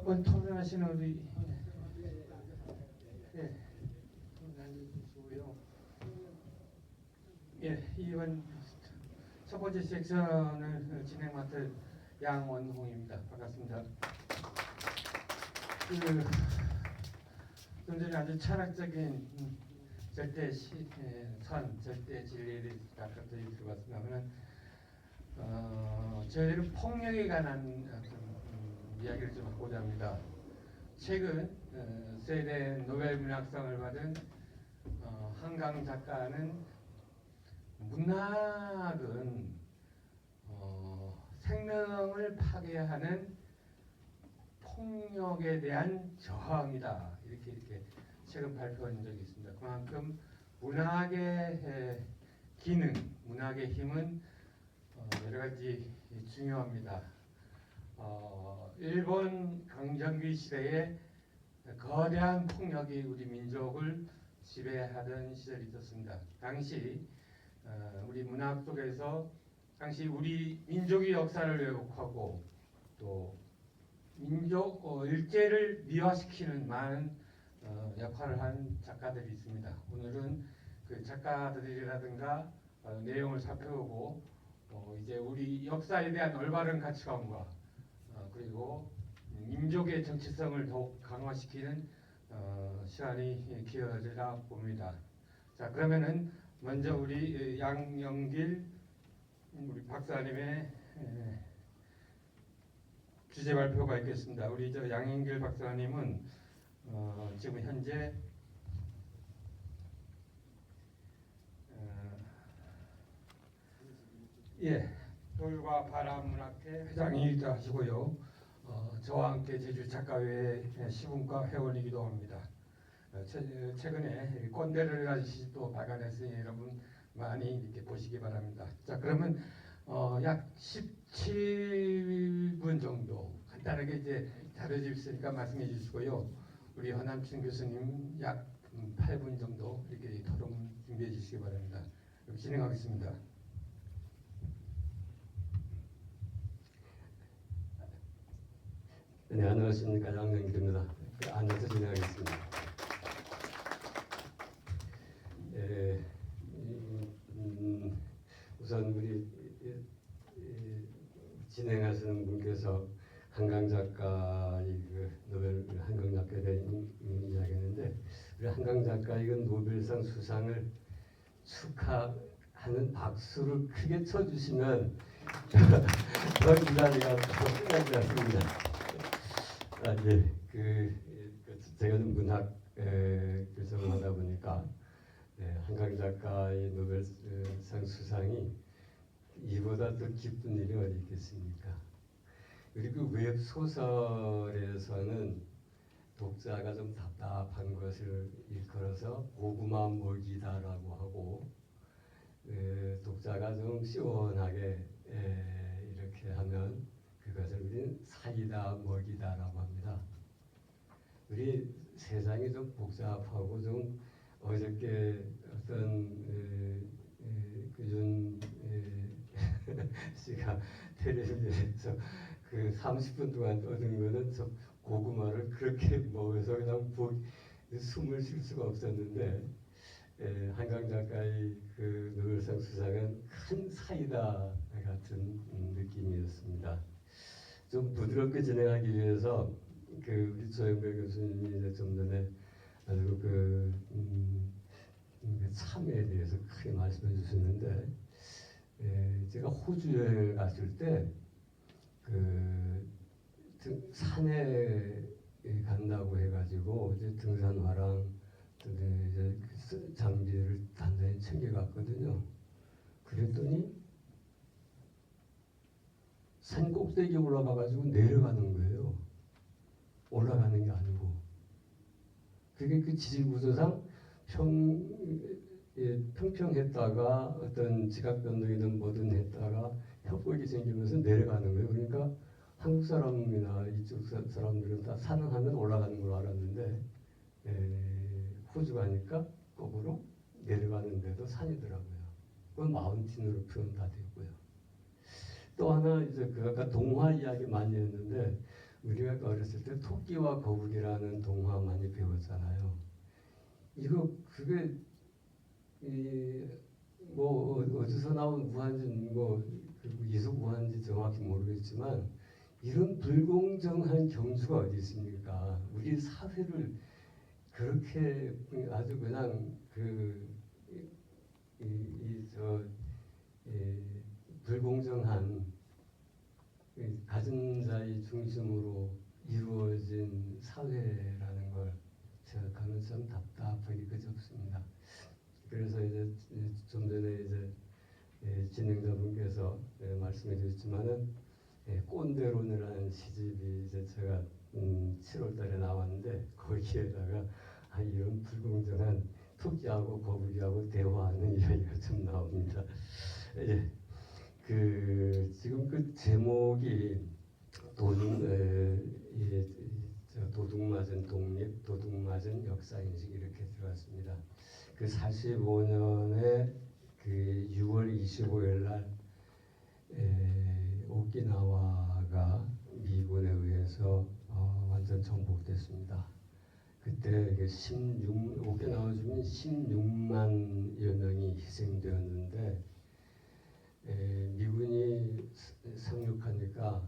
오늘 토론하시는 우리 앉으시고요. 이번 첫 번째 섹션을 진행 맡을 양원홍입니다. 반갑습니다. 좀 전에 아주 철학적인 절대 절대 진리를 가까이 들어봤습니다만, 저희들은 폭력에 관한 이야기를 좀 하고자 합니다. 최근 스웨덴 노벨 문학상을 받은 한강 작가는 문학은 생명을 파괴하는 폭력에 대한 저항이다, 이렇게 최근 발표한 적이 있습니다. 그만큼 문학의 기능, 문학의 힘은 여러 가지 중요합니다. 일본 강점기 시대에 거대한 폭력이 우리 민족을 지배하던 시절이 있었습니다. 당시 우리 문학 속에서 당시 우리 민족의 역사를 왜곡하고 또 민족 일제를 미화시키는 많은 역할을 한 작가들이 있습니다. 오늘은 그 작가들이라든가 내용을 살펴보고 이제 우리 역사에 대한 올바른 가치관과 그리고 민족의 정체성을 더욱 강화시키는 시간이 기여되리라 봅니다. 자, 그러면은 먼저 우리 양영길 우리 박사님의 주제 발표가 있겠습니다. 우리 저 양영길 박사님은 지금 현재 돌과 바람 문학회 회장이기도 하시고요. 저와 함께 제주 작가회 시분과 회원이기도 합니다. 최근에 꼰대를 아저씨 또 발간했으니 여러분 많이 이렇게 보시기 바랍니다. 자, 그러면 약 17분 정도 간단하게 이제 자료집 있으니까 말씀해 주시고요. 우리 허남춘 교수님 약 8분 정도 이렇게 토론 준비해 주시기 바랍니다. 진행하겠습니다. 네, 안녕하십니까. 양영길입니다. 앉아서 진행하겠습니다. 우선 우리 진행하시는 분께서 한강 작가의 노벨 한강 작가에 대한 이야기했는데, 우리 한강 작가 이건 노벨상 수상을 축하하는 박수를 크게 쳐주시면 더 이 자리가 더 끝나지 않습니다. 제가 좀 문학 교수를 하다 보니까 한강 작가의 노벨상 수상이 이보다 더 기쁜 일이 어디 있겠습니까? 그리고 웹 소설에서는 독자가 좀 답답한 것을 일컬어서 고구마 먹이다라고 하고, 독자가 좀 시원하게 이렇게 하면 그것을 우리는 사이다 먹이다라고 합니다. 우리 세상이 좀 복잡하고 좀 어저께 어떤 그준 씨가 텔레비전에서 그 30분 동안 떠든 거는 저 고구마를 그렇게 먹어서 그냥 숨을 쉴 수가 없었는데, 한강 작가의 그 노벨상 수상은 큰 사이다 같은 느낌이었습니다. 좀 부드럽게 진행하기 위해서 우리 조영배 교수님이 이제 좀 전에 아주 참여에 대해서 크게 말씀해 주셨는데, 제가 호주 여행을 갔을 때 산에 간다고 해가지고 이제 등산화랑 이제 장비를 단단히 챙겨갔거든요. 그랬더니 산 꼭대기에 올라가가지고 내려가는 거예요. 올라가는 게 아니고. 그게 그 지질 구조상 평평했다가 어떤 지각 변동이든 뭐든 했다가 협곡이 생기면서 내려가는 거예요. 그러니까 한국 사람이나 이쪽 사람들은 다 산을 하면 올라가는 걸 알았는데, 호주 가니까 거꾸로 내려가는데도 산이더라고요. 그건 마운틴으로 표현 다 됐고요. 또 하나 이제 아까 동화 이야기 많이 했는데, 우리가 어렸을 때 토끼와 거북이라는 동화 많이 배웠잖아요. 이거 그게 뭐 어디서 나온 무한지 이속 무한지 정확히 모르겠지만 이런 불공정한 경주가 어디 있습니까? 우리 사회를 그렇게 아주 그냥 불공정한 가진 자의 중심으로 이루어진 사회라는 걸 생각하면 참 답답하기 그지없습니다. 그래서 이제 좀 전에 이제 진행자분께서 말씀해 주셨지만은 꼰대론이라는 시집이 이제 제가 7월달에 나왔는데 거기에다가 이런 불공정한 토끼하고 거북이하고 대화하는 이야기가 좀 나옵니다. 예, 지금 그 제목이 도둑맞은 독립, 도둑맞은 역사인식 이렇게 들어갔습니다. 그 45년에 그 6월 25일 날 오키나와가 미군에 의해서 완전 정복됐습니다. 그때 오키나와 주민 16만여 명이 희생되었는데 미군이 상륙하니까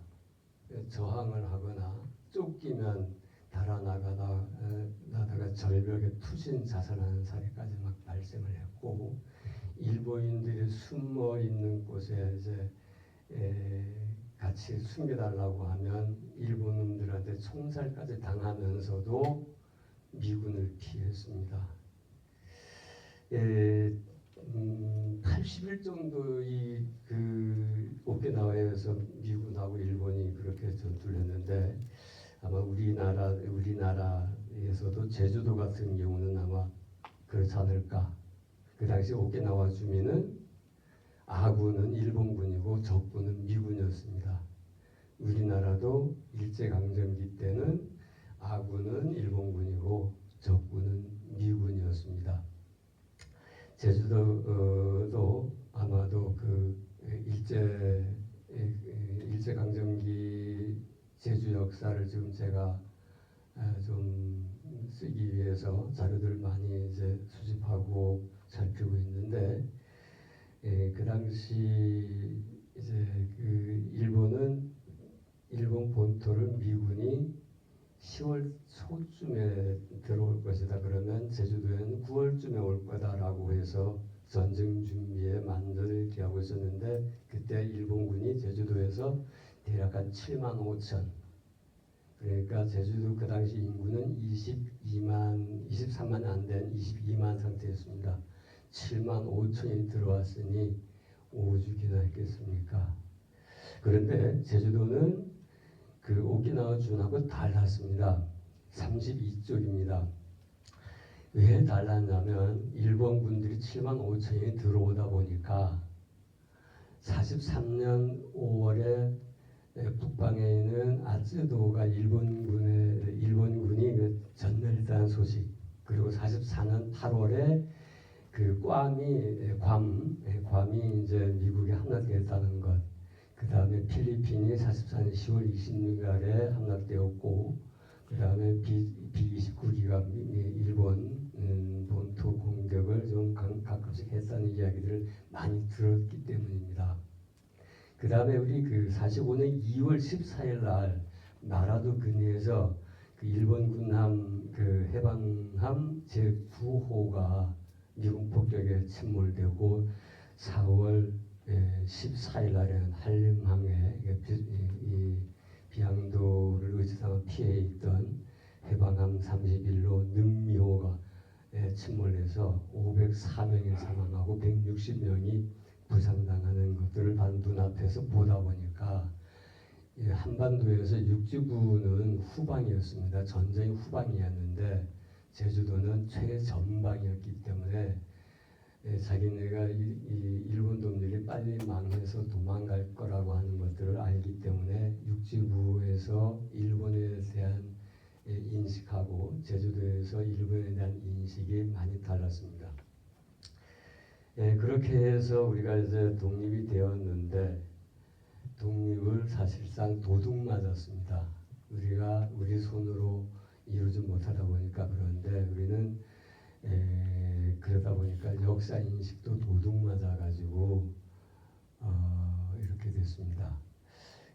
저항을 하거나 쫓기면 달아나가다가 절벽에 투신 자살하는 사례까지 막 발생을 했고 일본인들이 숨어 있는 곳에 이제 같이 숨겨달라고 하면 일본 놈들한테 총살까지 당하면서도 미군을 피했습니다. 80일 정도의 그 오키나와에서 미군하고 일본이 그렇게 전투를 했는데 아마 우리나라에서도 제주도 같은 경우는 아마 그렇지 않을까. 그 당시 오키나와 주민은 아군은 일본군이고 적군은 미군이었습니다. 우리나라도 일제강점기 때는 아군은 일본군이고 적군은 미군이었습니다. 제주도도 아마도 그 일제강점기 제주 역사를 지금 제가 좀 쓰기 위해서 자료들을 많이 이제 수집하고 살피고 있는데 그 당시 이제 그 일본 본토를 미군이 10월 초쯤에 들어올 것이다. 그러면 제주도에는 9월쯤에 올 거다라고 해서 전쟁 준비에 만전을 기하고 있었는데 그때 일본군이 제주도에서 대략 한 7만 5천 그러니까 제주도 그 당시 인구는 23만이 안 된 22만 상태였습니다. 7만 5천이 들어왔으니 오죽이나 했겠습니까? 그런데 제주도는 그 오키나와 주하고 달랐습니다. 32쪽입니다. 왜 달랐냐면 일본 군들이 7만 5천이 들어오다 보니까 43년 5월에 북방에 있는 아쯔도가 일본군이 전멸했다는 소식 그리고 44년 8월에 그 괌이 이제 미국에 함락되었다는 것 그 다음에 필리핀이 44년 10월 26일에 함락되었고 그 다음에 B-29기가 일본 본토 공격을 좀 가끔씩 했다는 이야기들을 많이 들었기 때문입니다. 그 다음에 우리 그 45년 2월 14일 날 나라도 근해에서 그 일본 군함 그 해방함 제9호가 미군 폭격에 침몰되고 4월 14일 날에는 한림항에 비양도를 의지상한 피해 있던 해방함 31로 능미호가 침몰해서 504명이 사망하고 160명이 부상당하는 것들을 눈앞에서 보다 보니까 한반도에서 육지부는 후방이었습니다. 전쟁이 후방이었는데 제주도는 최전방이었기 때문에 자기네가 일본 놈들이 빨리 망해서 도망갈 거라고 하는 것들을 알기 때문에 육지부에서 일본에 대한 인식하고 제주도에서 일본에 대한 인식이 많이 달랐습니다. 그렇게 해서 우리가 이제 독립이 되었는데 독립을 사실상 도둑 맞았습니다. 우리가 우리 손으로 이루지 못하다 보니까 그런데 우리는 그러다 보니까 역사 인식도 도둑맞아 가지고 이렇게 됐습니다.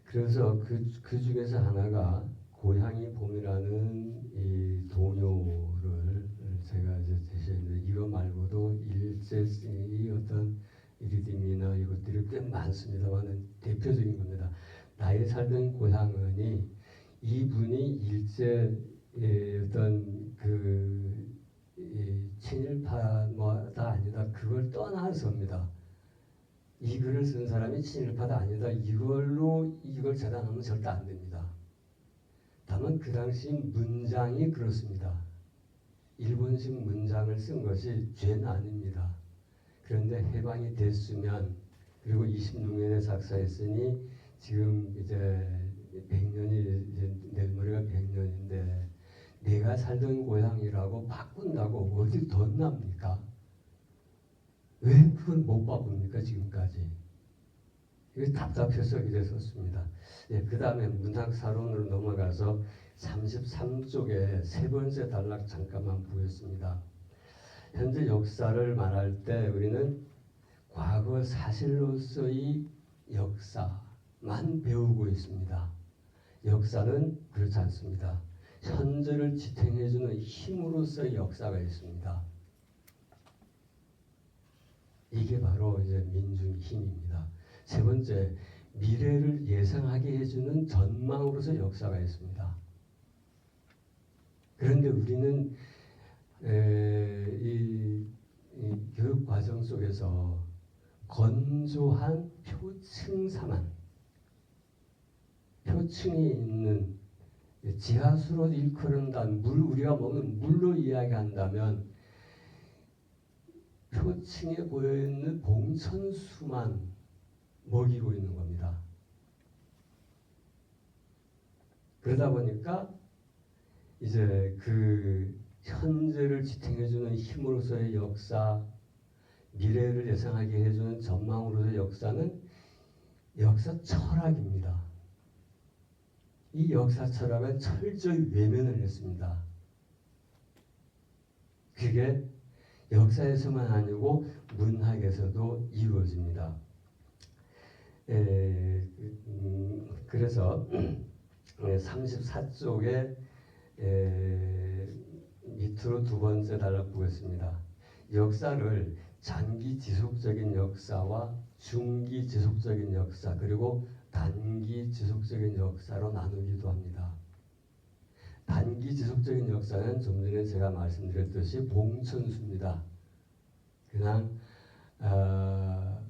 그래서 그 중에서 하나가 고향이 봄이라는 이 동요를 제가 이제 제시했는데 이거 말고도 일제의 어떤 리듬이나 이것들이 꽤 많습니다만 대표적인 겁니다. 나의 살던 고향은이 이분이 일제의 어떤 친일파다 아니다 그걸 떠나서입니다. 이 글을 쓴 사람이 친일파다 아니다 이걸로 이걸 재단하면 절대 안 됩니다. 다만 그 당시 문장이 그렇습니다. 일본식 문장을 쓴 것이 죄는 아닙니다. 그런데 해방이 됐으면 그리고 26년에 작사했으니 지금 이제 100년이 이제 내일모레가 100년인데 내가 살던 고향이라고 바꾼다고 어디 덧납니까? 왜 그걸 못 바꿉니까 지금까지? 이게 답답해서 이래 썼습니다. 그 다음에 문학사론으로 넘어가서 33쪽에 세 번째 단락 잠깐만 보겠습니다. 현재 역사를 말할 때 우리는 과거 사실로서의 역사만 배우고 있습니다. 역사는 그렇지 않습니다. 현재를 지탱해주는 힘으로서의 역사가 있습니다. 이게 바로 이제 민중의 힘입니다. 세 번째, 미래를 예상하게 해주는 전망으로서 역사가 있습니다. 그런데 우리는 이 교육 과정 속에서 건조한 표층사만, 표층이 있는 지하수로 일컬은다는 물, 우리가 먹는 물로 이야기한다면 표층에 고여있는 봉천수만 먹이고 있는 겁니다. 그러다 보니까 이제 그 현재를 지탱해주는 힘으로서의 역사, 미래를 예상하게 해주는 전망으로서의 역사는 역사 철학입니다. 이 역사 철학은 철저히 외면을 했습니다. 그게 역사에서만 아니고 문학에서도 이루어집니다. 그래서 34쪽에 밑으로 두 번째 단락 보겠습니다. 역사를 장기 지속적인 역사와 중기 지속적인 역사 그리고 단기 지속적인 역사로 나누기도 합니다. 단기 지속적인 역사는 좀 전에 제가 말씀드렸듯이 봉천수입니다. 그냥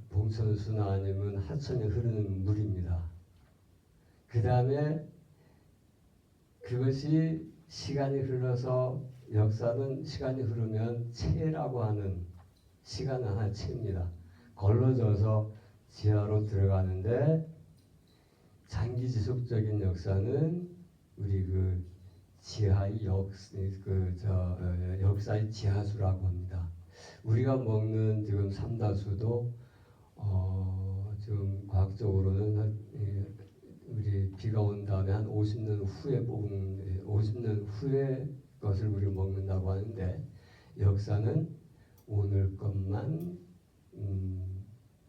봉천수나 아니면 하천에 흐르는 물입니다. 그 다음에 그것이 시간이 흘러서 역사는 시간이 흐르면 체라고 하는 시간 하나 체입니다. 걸러져서 지하로 들어가는데 장기 지속적인 역사는 우리 그 지하의 역사의 지하수라고 합니다. 우리가 먹는 지금 삼다수도 지금 과학적으로는 우리 비가 온 다음에 한 50년 후에 뽑은 50년 후에 것을 우리가 먹는다고 하는데 역사는 오늘 것만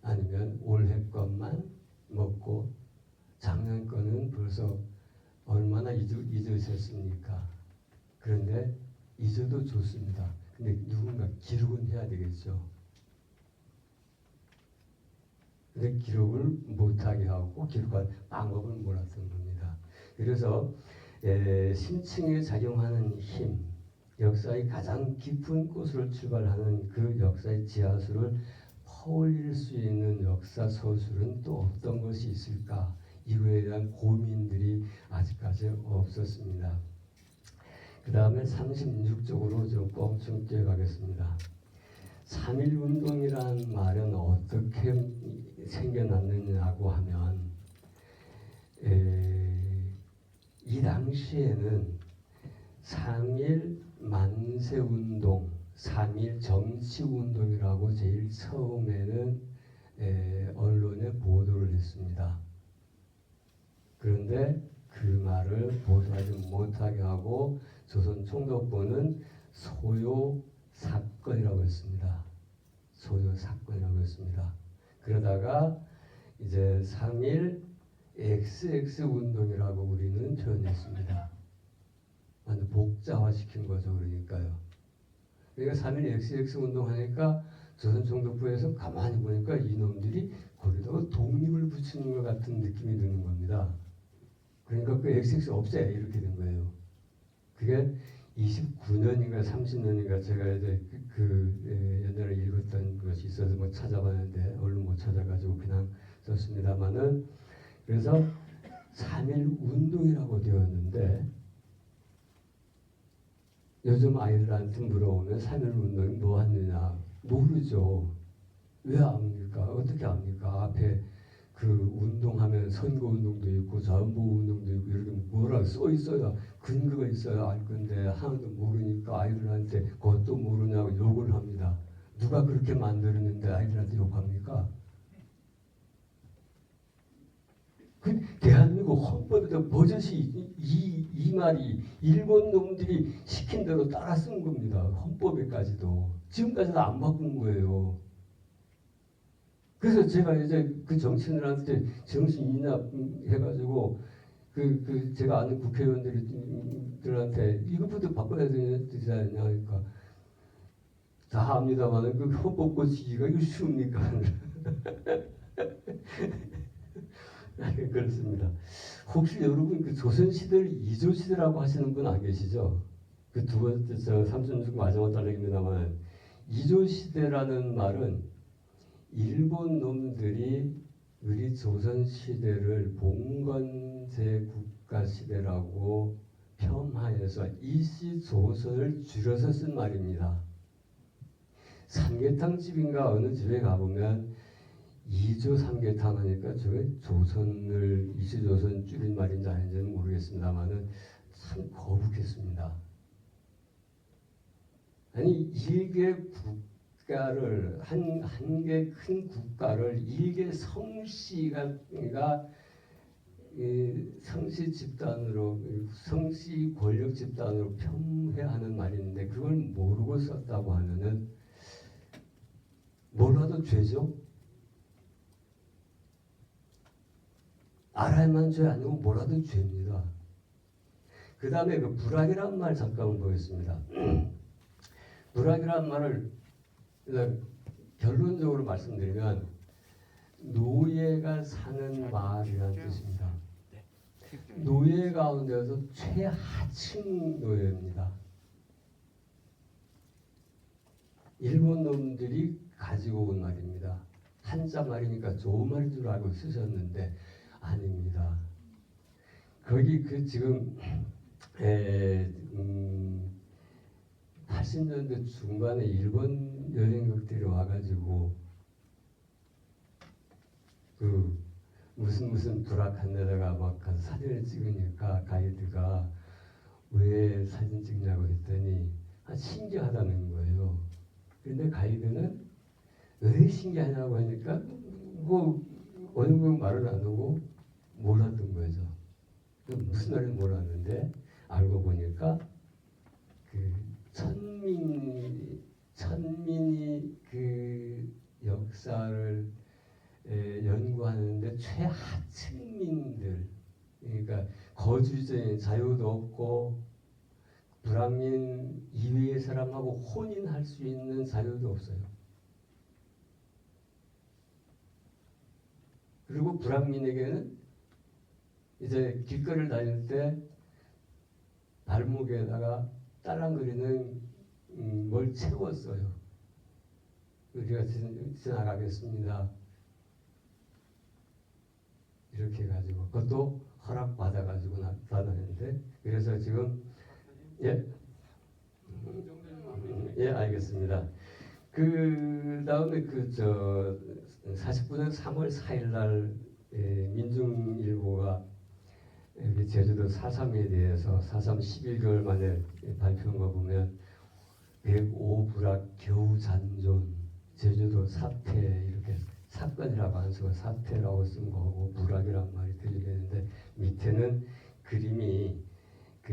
아니면 올해 것만 먹고 작년 거는 벌써 얼마나 잊으셨습니까? 그런데 잊어도 좋습니다. 근데 누군가 기록은 해야 되겠죠. 근데 기록을 못하게 하고 기록할 방법을 몰랐던 겁니다. 그래서 심층에 작용하는 힘, 역사의 가장 깊은 곳으로 출발하는 그 역사의 지하수를 퍼올릴 수 있는 역사 서술은 또 어떤 것이 있을까? 이거에 대한 고민들이 아직까지 없었습니다. 그 다음에 36쪽으로 좀 껑충 뛰어가겠습니다. 3.1운동이라는 말은 어떻게 생겨났느냐고 하면 이 당시에는 3.1 만세운동, 3.1 정치운동이라고 제일 처음에는 언론에 보도를 했습니다. 그런데 그 말을 자료를 보도하지 못하게 하고 조선 총독부는 소요 사건이라고 했습니다. 소요 사건이라고 했습니다. 그러다가 이제 3.1 XX 운동이라고 우리는 표현했습니다. 완전 복잡화시킨 거죠. 그러니까 3.1 XX 운동하니까 조선 총독부에서 가만히 보니까 이놈들이 거기다가 독립을 붙이는 것 같은 느낌이 드는 겁니다. 그러니까 그 XX 없애 이렇게 된 거예요. 그게 29년인가 30년인가 제가 이제 옛날에 읽었던 것이 있어서 뭐 찾아봤는데 얼른 못 찾아가지고 그냥 썼습니다만은 그래서 3.1 운동이라고 되었는데 요즘 아이들한테 물어보면 3.1 운동이 뭐 하느냐 모르죠. 왜 압니까? 어떻게 압니까? 앞에 그 운동하면 선거운동도 있고 전보운동도 있고 이렇게 뭐라 써 있어야 근거가 있어야 알 건데 하나도 모르니까 아이들한테 그것도 모르냐고 욕을 합니다. 누가 그렇게 만들었는데 아이들한테 욕합니까? 그 대한민국 헌법에도 버젓이 이 말이 일본 놈들이 시킨 대로 따라 쓴 겁니다. 헌법에까지도 지금까지도 안 바꾼 거예요. 그래서 제가 이제 그 정치인들한테 정신이나 해가지고 제가 아는 국회의원들한테 이것부터 바꿔야 되지 않냐 하니까 다 압니다만 그 헌법 고치기가 이거 쉬웁니까? 그렇습니다. 혹시 여러분 그 조선시대를 이조시대라고 하시는 분 안 계시죠? 그 두 번째 삼순중 마지막 단락입니다만 이조시대라는 말은 일본 놈들이 우리 조선시대를 봉건제 국가시대라고 폄하해서 일시조선을 줄여서 쓴 말입니다. 삼계탕집인가 어느 집에 가보면 2조 삼계탕 하니까 저게 조선을 일시조선 줄인 말인지 아닌지는 모르겠습니다만은 참 거북했습니다. 아니 일개 국가를 한 개 큰 국가를 일개 성씨가 성씨 집단으로 성씨 권력 집단으로 폄훼하는 말인데 그걸 모르고 썼다고 하면은 몰라도 죄죠. 알아야만 죄 아니고 몰라도 죄입니다. 그 다음에 그 불악이라는 말 잠깐 보겠습니다. 불악이라는 말을 결론적으로 말씀드리면 노예가 사는 마을이라는 뜻입니다. 노예 가운데서 최하층 노예입니다. 일본 놈들이 가지고 온 말입니다. 한자 말이니까 좋은 말인 줄 알고 쓰셨는데 아닙니다. 거기 지금 80년대 중반에 일본 여행객들이 와가지고 무슨 불악한 데다가 막 가서 사진을 찍으니까 가이드가 왜 사진 찍냐고 했더니 신기하다는 거예요. 그런데 가이드는 왜 신기하냐고 하니까 뭐 어느 분 말을 안 하고 몰랐던 거죠. 무슨 말인지 몰랐는데 알고 보니까 천민이 그 역사를 연구하는데 최하층민들 그러니까 거주자의 자유도 없고 불황민 이외의 사람하고 혼인할 수 있는 자유도 없어요. 그리고 불황민에게는 이제 길거리를 다닐 때 발목에다가 딸랑거리는 뭘 채웠어요. 우리가 지나가겠습니다. 이렇게 해가지고 그것도 허락 받아가지고 나타나는데 그래서 지금 예 알겠습니다. 그 다음에 49년 3월 4일 날 민중일보가 제주도 4.3에 대해서 4.3 11개월 만에 발표한 거 보면 105불악 겨우 잔존 제주도 사태 이렇게 사건이라고 안 쓰고 사태라고 쓴 거고 불악이란 말이 들리겠는데 밑에는 그림이 그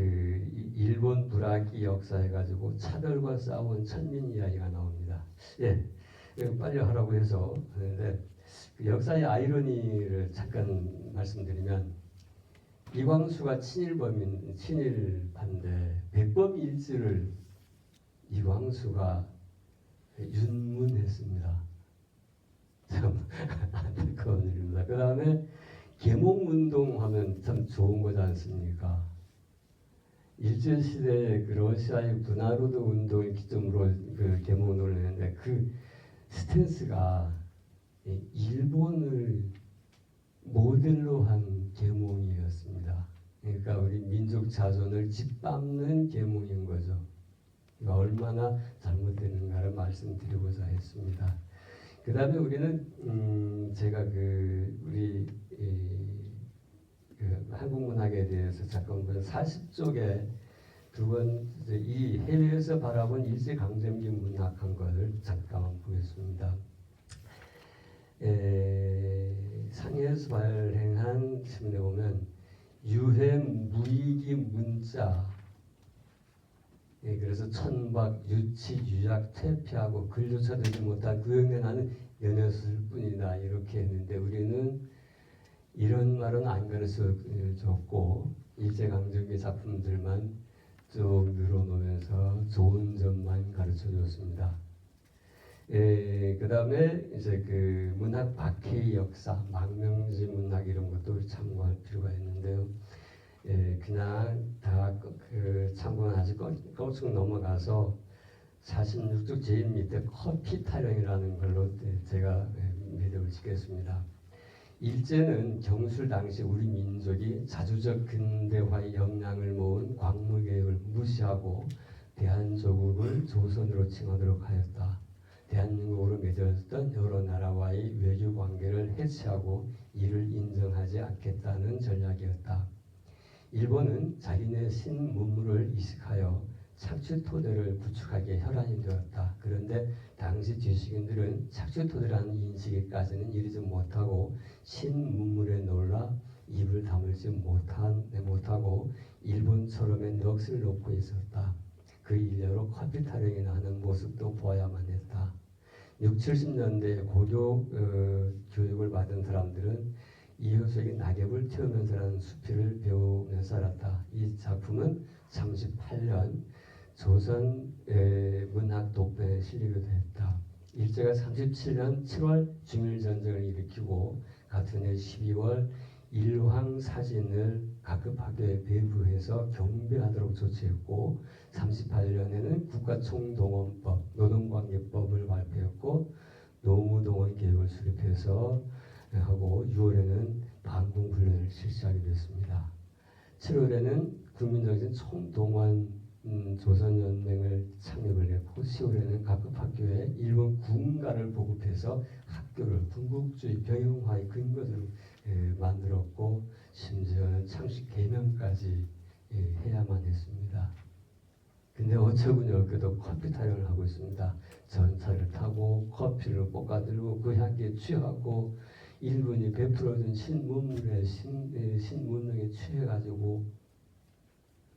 일본 불악기 역사해 가지고 차별과 싸운 천민 이야기가 나옵니다. 예, 이거 빨리 하라고 해서 하는데 그 역사의 아이러니를 잠깐 말씀드리면 이광수가 친일반대 백범일지를 이광수가 윤문했습니다. 참 안타까운 일입니다. 그 다음에 계몽운동하면 참 좋은 거지 않습니까? 일제시대에 그 러시아의 분화로드 운동을 기점으로 그 계몽운동을 했는데 그 스탠스가 일본을 모델로 한 계몽이었습니다. 그러니까 우리 민족 자존을 짓밟는 계몽인 거죠. 그러니까 얼마나 잘못되는가를 말씀드리고자 했습니다. 그 다음에 우리는 제가 우리 그 한국 문학에 대해서 잠깐 보면 40쪽에 두 번째 이 해외에서 바라본 일제 강점기 문학한 것을 잠깐 보겠습니다. 상해에서 발행한 신문에 보면 유해 무익이 문자 그래서 천박, 유치, 유약, 퇴폐하고 글조차 되지 못한 구역내 나는 연애술 뿐이다 이렇게 했는데 우리는 이런 말은 안 가르쳐줬고 일제강점기 작품들만 쭉 늘어놓으면서 좋은 점만 가르쳐줬습니다. 그 다음에 이제 그 문학 박해의 역사, 망명지 문학 이런 것도 참고할 필요가 있는데요. 그냥 다 그 참고는 아직 껑충 넘어가서 46쪽 제일 밑에 커피 타령이라는 걸로 제가 매듭을 짓겠습니다. 일제는 경술 당시 우리 민족이 자주적 근대화의 영향을 모은 광무개혁을 무시하고 대한조국을 조선으로 칭하도록 하였다. 대한민국으로 맺어졌던 여러 나라와의 외교 관계를 해체하고 이를 인정하지 않겠다는 전략이었다. 일본은 자기네 신문물을 이식하여 착취 토대를 구축하기에 혈안이 되었다. 그런데 당시 지식인들은 착취 토대라는 인식에까지는 이르지 못하고 신문물에 놀라 입을 다물지 못하고 일본처럼의 넋을 놓고 있었다. 그 일례로 커피 타령이나 하는 모습도 보아야만 했다. 60, 70년대 고교 교육을 받은 사람들은 이효석이 낙엽을 태우면서라는 수필을 배우면서 살았다. 이 작품은 38년 조선 문학 독배에 실리기도 했다. 일제가 37년 7월 중일전쟁을 일으키고 같은 해 12월 일황 사진을 각급 학교에 배부해서 경배하도록 조치했고 38년에는 국가총동원법, 노동관계법을 발표했고 노무동원 계획을 수립해서 하고 6월에는 반공훈련을 실시하게 됐습니다. 7월에는 국민정신 총동원 조선연맹을 창립을 했고 10월에는 각급 학교에 일본 군가를 보급해서 학교를 군국주의 병영화의 근거로 만들었고 심지어는 창식 개명까지 해야만 했습니다. 근데 어처구니 없게도 커피 타령을 하고 있습니다. 전차를 타고 커피를 볶아들고 그 향기에 취하고 일본이 베풀어준 신문물에 신문능에 취해가지고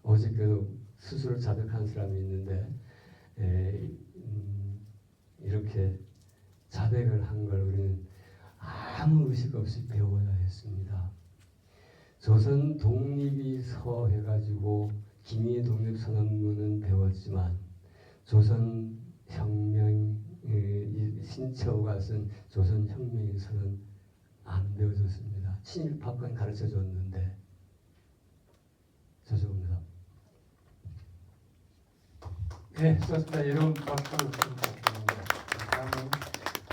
어저께도 스스로 자백한 사람이 있는데 이렇게 자백을 한 걸 우리는 아무 의식 없이 배워야 했습니다. 조선 독립이 서 해가지고 김희 독립선언문은 배웠지만 조선 혁명 신채호가 쓴 조선 혁명에서는 안 배워줬습니다. 친일파권 가르쳐 줬는데 죄송합니다. 네, 좋습니다. 여러분 박수 부탁드립니다. 다음은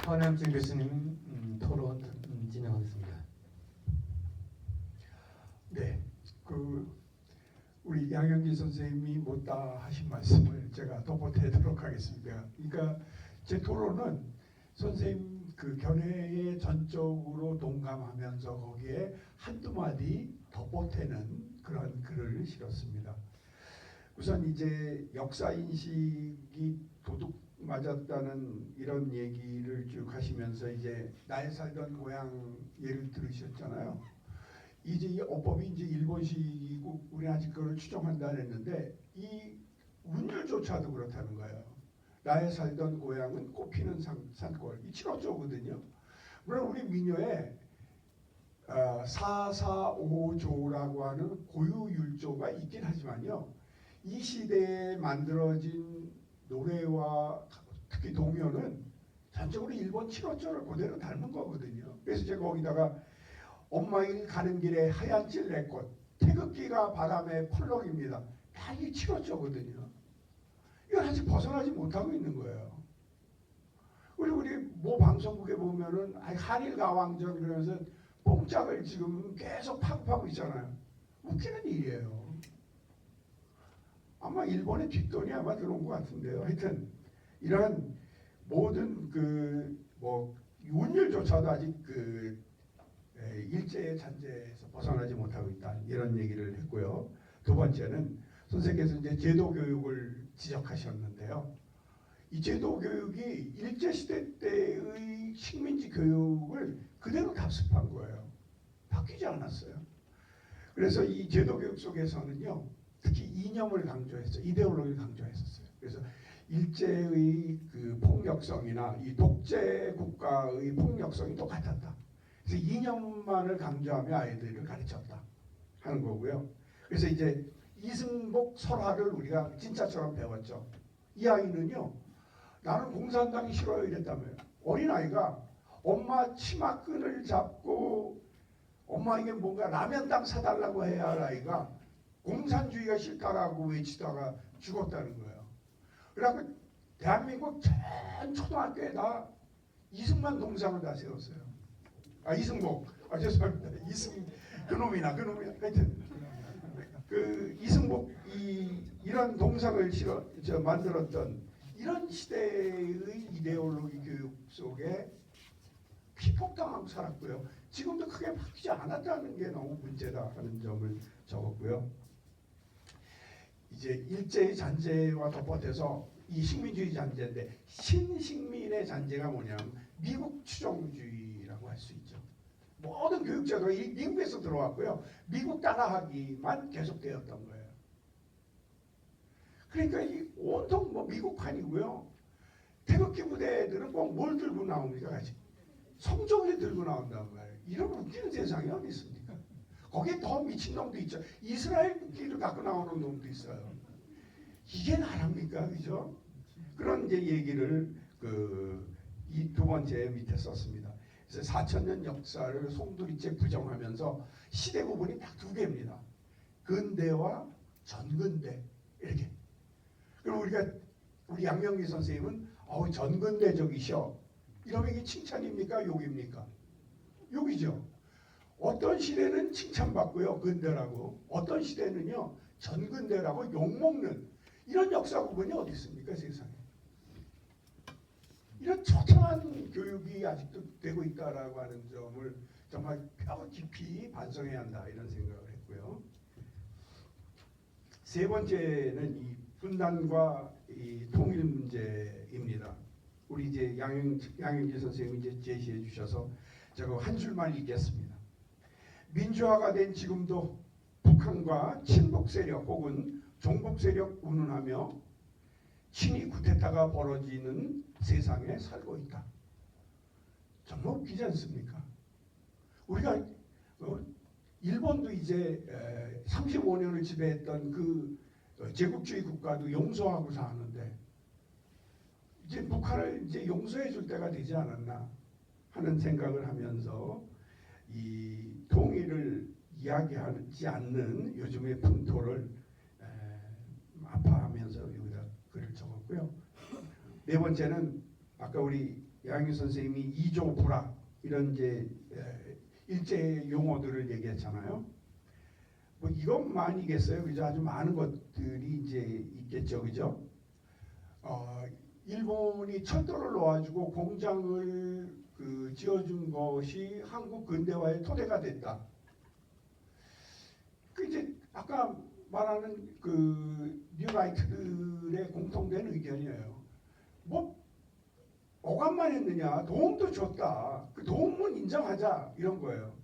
허남진 교수님 토론 진행하겠습니다. 네, 우리 양현기 선생님이 못다 하신 말씀을 제가 덧보태도록 하겠습니다. 그러니까 제 토론은 선생님 그 견해에 전적으로 동감하면서 거기에 한두 마디 덧보태는 그런 글을 실었습니다. 우선 이제 역사 인식이 도둑 맞았다는 이런 얘기를 쭉 하시면서 이제 나의 살던 고향 예를 들으셨잖아요. 이제 이 어법이 이제 일본식이고 우리 아직 그걸 추종한다 했는데 이 운율조차도 그렇다는 거예요. 나의 살던 고향은 꽃피는 산골 이 7호조거든요. 물론 우리 민요에 445조라고 하는 고유율조가 있긴 하지만요. 이 시대에 만들어진 노래와 특히 동요는 전적으로 일본 7호조를 그대로 닮은 거거든요. 그래서 제가 거기다가 엄마 길 가는 길에 하얀 찔레꽃 태극기가 바람에 펄럭입니다. 다 이 7호조거든요. 이걸 아직 벗어나지 못하고 있는 거예요. 우리 모 방송국에 보면은 한일 가왕전 그러면서 뽕짝을 지금 계속 파고 있잖아요. 웃기는 일이에요. 아마 일본의 뒷돈이 아마 들어온 것 같은데요. 하여튼 이런 모든 뭐 운율조차도 아직 일제의 잔재에서 벗어나지 못하고 있다 이런 얘기를 했고요. 두 번째는 선생님께서 이제 제도 교육을 지적하셨는데요. 이 제도 교육이 일제 시대 때의 식민지 교육을 그대로 답습한 거예요. 바뀌지 않았어요. 그래서 이 제도 교육 속에서는요, 특히 이념을 강조했어요. 이데올로기를 강조했었어요. 그래서 일제의 폭력성이나 이 독재 국가의 폭력성이 똑같았다. 그래서 이념만을 강조하며 아이들을 가르쳤다 하는 거고요. 그래서 이제 이승복 설화를 우리가 진짜처럼 배웠죠. 이 아이는요, 나는 공산당이 싫어요 이랬다며요. 어린아이가 엄마 치마끈을 잡고 엄마에게 뭔가 라면당 사달라고 해야 할 아이가 공산주의가 싫다라고 외치다가 죽었다는 거예요. 그래갖고 대한민국 전 초등학교에 다 이승만 동상을 다 세웠어요. 이승복. 죄송합니다. 그놈이나. 하여튼 이승복 이런 동상을 만들었던 이런 시대의 이데올로기 교육 속에 피폭당하고 살았고요. 지금도 크게 바뀌지 않았다는 게 너무 문제다 하는 점을 적었고요. 이제 일제의 잔재와 덧붙여서 이 식민주의 잔재인데 신식민의 잔재가 뭐냐면 미국 추종주의라고 할 수 있죠. 모든 교육제도가 미국에서 들어왔고요. 미국 따라하기만 계속되었던 거예요. 그러니까 이 온통 뭐 미국판이고요. 태극기 부대들은 꼭 뭘 들고 나옵니까? 같이 성종을 들고 나온단 말이에요. 이런 웃기는 세상이 어디 있습니까? 거기에 더 미친 놈도 있죠. 이스라엘 국기를 갖고 나오는 놈도 있어요. 이게 나랍니까? 그죠? 그런 이제 얘기를 이 두 번째 밑에 썼습니다. 그래서 4,000년 역사를 송두리째 부정하면서 시대 구분이 딱 두 개입니다. 근대와 전근대 이렇게. 그럼 우리 양명기 선생님은 전근대적이셔. 이러면 이게 칭찬입니까? 욕입니까? 욕이죠. 어떤 시대는 칭찬받고요. 근대라고. 어떤 시대는요. 전근대라고 욕먹는 이런 역사 구분이 어디 있습니까? 세상에. 이런 처참한 교육이 아직도 되고 있다라고 하는 점을 정말 뼈 깊이 반성해야 한다 이런 생각을 했고요. 세 번째는 이 분단과 이 통일 문제입니다. 우리 이제 양영지 선생님이 이제 제시해 주셔서 제가 한 줄만 읽겠습니다. 민주화가 된 지금도 북한과 친북 세력 혹은 종북 세력 운운하며 친위 쿠데타가 벌어지는 세상에 살고 있다. 정말 웃기지 않습니까? 우리가 일본도 이제 35년을 지배했던 그 제국주의 국가도 용서하고 사는데 이제 북한을 이제 용서해 줄 때가 되지 않았나 하는 생각을 하면서 이 통일을 이야기하지 않는 요즘의 풍토를 아파하면서 여기다 글을 적었고요. 네 번째는 아까 우리 양희 선생님이 이조 불악 이런 이제 일제 용어들을 얘기했잖아요. 뭐 이것만이겠어요, 그죠? 아주 많은 것들이 이제 있겠죠, 그죠? 일본이 철도를 놓아주고 공장을 지어준 것이 한국 근대화의 토대가 됐다. 그 이제 아까 말하는 뉴라이트들의 공통된 의견이에요. 뭐 오감만 했느냐? 도움도 줬다. 그 도움은 인정하자 이런 거예요.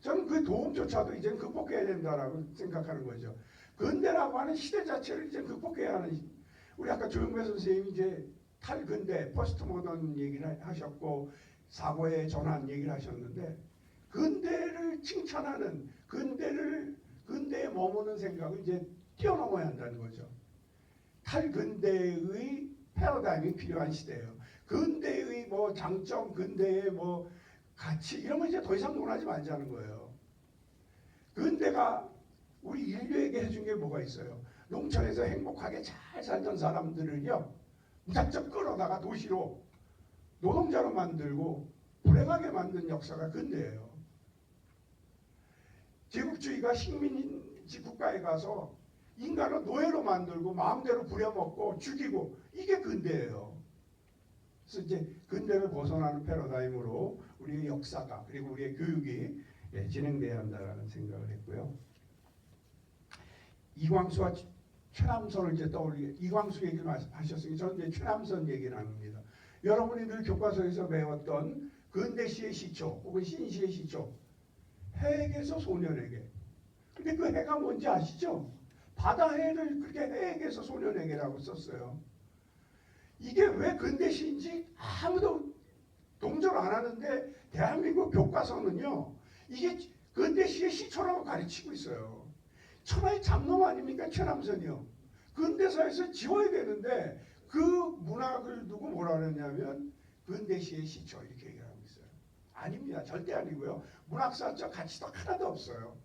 저는 그 도움조차도 이제 극복해야 된다라고 생각하는 거죠. 근대라고 하는 시대 자체를 이제 극복해야 하는, 우리 아까 조영배 선생님이 이제 탈근대, 포스트 모던 얘기를 하셨고 사고의 전환 얘기를 하셨는데, 근대를 칭찬하는, 근대에 머무는 생각을 이제 뛰어넘어야 한다는 거죠. 탈근대의 패러다임이 필요한 시대예요. 근대의 뭐 장점, 근대의 뭐 가치 이런 거 이제 더 이상 논하지 말자는 거예요. 근대가 우리 인류에게 해준 게 뭐가 있어요? 농촌에서 행복하게 잘 살던 사람들을요, 무작정 끌어다가 도시로 노동자로 만들고 불행하게 만든 역사가 근대예요. 제국주의가 식민지 국가에 가서 인간을 노예로 만들고 마음대로 부려먹고 죽이고, 이게 근대예요. 그래서 이제 근대를 벗어나는 패러다임으로 우리의 역사가, 그리고 우리의 교육이 진행돼야 한다는 생각을 했고요. 이광수와 최남선을 이제 이광수 얘기를 하셨으니 저는 이제 최남선 얘기를 합니다. 여러분이 늘 교과서에서 배웠던 근대시의 시초 혹은 신시의 시초, 해에게서 소년에게. 근데 그 해가 뭔지 아시죠? 바다해를 그렇게 해에게서 소년에게라고 썼어요. 이게 왜 근대시인지 아무도 동조를 안 하는데 대한민국 교과서는요, 이게 근대시의 시초라고 가르치고 있어요. 천하의 잡놈 아닙니까, 최남선이요. 근대사에서 지워야 되는데 그 문학을 두고 뭐라 그랬냐면 근대시의 시초 이렇게 얘기하고 있어요. 아닙니다. 절대 아니고요. 문학사적 가치도 하나도 없어요.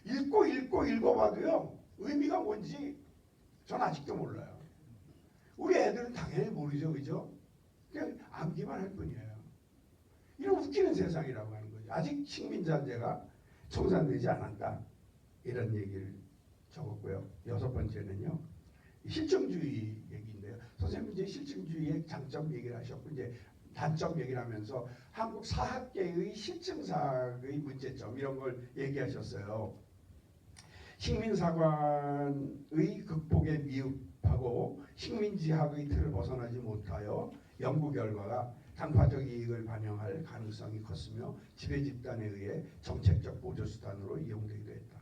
읽어봐도요, 의미가 뭔지 전 아직도 몰라요. 우리 애들은 당연히 모르죠, 그죠? 그냥 암기만 할 뿐이에요. 이런 웃기는 세상이라고 하는 거죠. 아직 식민자제가 청산되지 않았다, 이런 얘기를 적었고요. 6번째는요, 실증주의 얘기인데요. 선생님 이제 실증주의의 장점 얘기를 하셨고, 이제 단점 얘기를 하면서 한국 사학계의 실증사학의 문제점 이런 걸 얘기하셨어요. 식민사관의 극복에 미흡하고 식민지학의 틀을 벗어나지 못하여 연구 결과가 당파적 이익을 반영할 가능성이 컸으며 지배집단에 의해 정책적 보조수단으로 이용되기도 했다.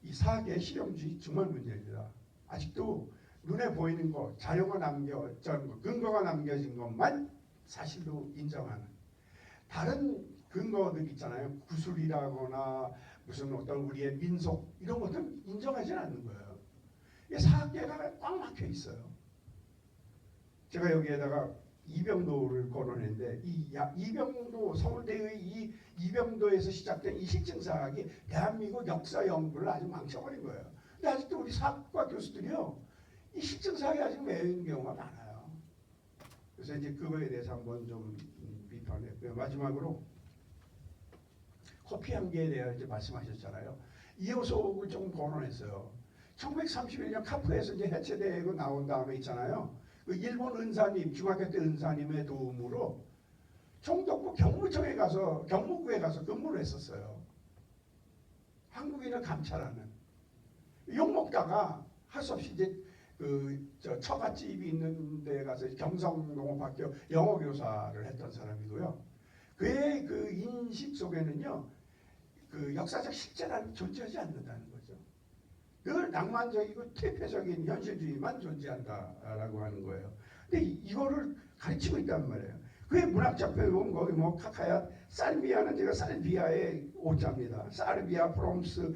이 사학의 실용주의 정말 문제입니다. 아직도 눈에 보이는 것, 자료가 근거가 남겨진 것만 사실로 인정하는, 다른 근거들 있잖아요. 구술이라거나 무슨 어떤 우리의 민속 이런 것들 인정하지 않는 거예요. 사학계가 꽉 막혀 있어요. 제가 여기에다가 이병도를 거론했는데, 이병도, 서울대의 이 이병도에서 시작된 이 실증사학이 대한민국 역사 연구를 아주 망쳐버린 거예요. 근데 아직도 우리 사학과 교수들이요, 이 실증사학에 아직 매인 경우가 많아요. 그래서 이제 그거에 대해서 한번 좀 비판했고요. 마지막으로 커피 향기에 대해 이제 말씀하셨잖아요. 이호석을 좀 거론했어요. 1931년 카프에서 이제 해체되고 나온 다음에 있잖아요. 그 일본 은사님, 중학교 때 은사님의 도움으로 총독부 경무청에 가서, 경무부에 가서 근무를 했었어요. 한국인을 감찰하는. 욕 먹다가 할 수 없이 이제 처갓집이 있는 데 가서 경성농업학교 영어교사를 했던 사람이고요. 그의 그 인식 속에는요, 그 역사적 실제라는 존재하지 않는다는 거죠. 늘 낭만적이고 퇴폐적인 현실주의만 존재한다라고 하는 거예요. 근데 이거를 가르치고 있단 말이에요. 그의 문학적 배움, 거기 뭐 카카야, 살비아는 제가 살비아의 오자입니다. 살비아, 프롬스,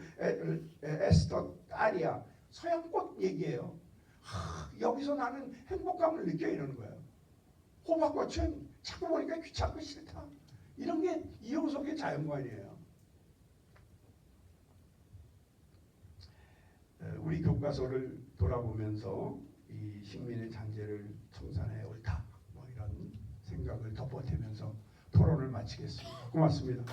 에스터, 아리아, 서양꽃 얘기예요. 여기서 나는 행복감을 느껴, 이러는 거예요. 호박꽃은 자꾸 보니까 귀찮고 싫다. 이런 게 이호석의 자연관이에요. 우리 교과서를 돌아보면서 이 식민의 잔재를 청산해 옳다, 뭐 이런 생각을 덧보태면서 토론을 마치겠습니다. 고맙습니다.